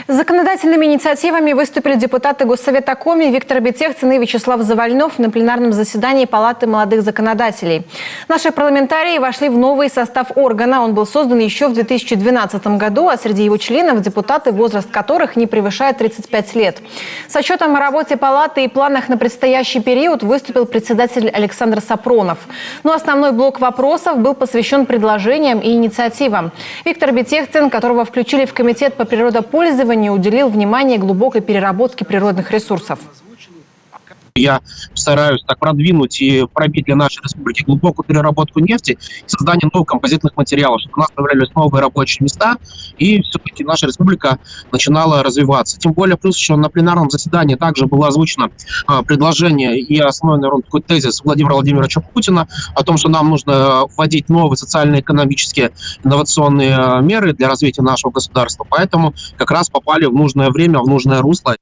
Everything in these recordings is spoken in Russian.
С законодательными инициативами выступили депутаты Госсовета Коми Виктор Бетехцин и Вячеслав Завальнов на пленарном заседании Палаты молодых законодателей. Наши парламентарии вошли в новый состав органа. Он был создан еще в 2012 году, а среди его членов депутаты, возраст которых не превышает 35 лет. С отчетом о работе Палаты и планах на предстоящий период выступил председатель Александр Сапронов. Но основной блок вопросов был посвящен предложениям и инициативам. Виктор Бетехцин, которого включили в комитет по природопользованию, уделил внимание глубокой переработке природных ресурсов. Я стараюсь так продвинуть и пробить для нашей республики глубокую переработку нефти и создание новых композитных материалов, чтобы у нас появлялись новые рабочие места, и все-таки наша республика начинала развиваться. Тем более, плюс еще на пленарном заседании также было озвучено предложение и основной, наверное, такой тезис Владимира Владимировича Путина о том, что нам нужно вводить новые социально-экономические инновационные меры для развития нашего государства. Поэтому как раз попали в нужное время, в нужное русло.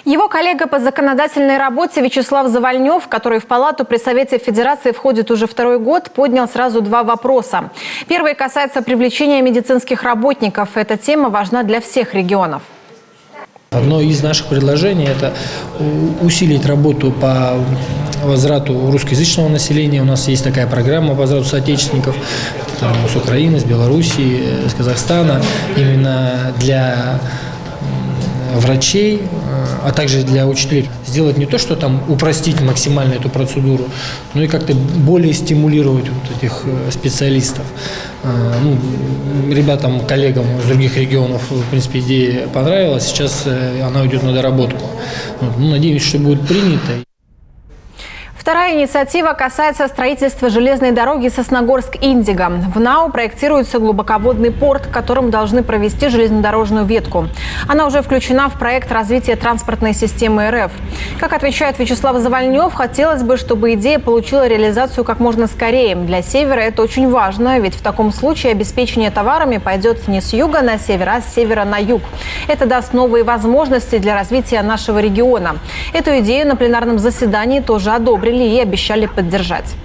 Его коллега по законодательной работе Вячеслав Завальнов, который в Палату при Совете Федерации входит уже второй год, поднял сразу два вопроса. Первый касается привлечения медицинских работников. Эта тема важна для всех регионов. Одно из наших предложений – это усилить работу по возврату русскоязычного населения. У нас есть такая программа по возврату соотечественников с Украины, с Белоруссии, с Казахстана. Именно для врачей, а также для учителей. Сделать не то, что там упростить максимально эту процедуру, но и как-то более стимулировать вот этих специалистов. Ребятам, коллегам из других регионов, в принципе, идея понравилась. Сейчас она уйдет на доработку. Надеюсь, что будет принято. Вторая инициатива касается строительства железной дороги Сосногорск-Индиго. В НАУ проектируется глубоководный порт, которым должны провести железнодорожную ветку. Она уже включена в проект развития транспортной системы РФ. Как отвечает Вячеслав Завальнев, хотелось бы, чтобы идея получила реализацию как можно скорее. Для Севера это очень важно, ведь в таком случае обеспечение товарами пойдет не с юга на север, а с севера на юг. Это даст новые возможности для развития нашего региона. Эту идею на пленарном заседании тоже одобрили и обещали поддержать.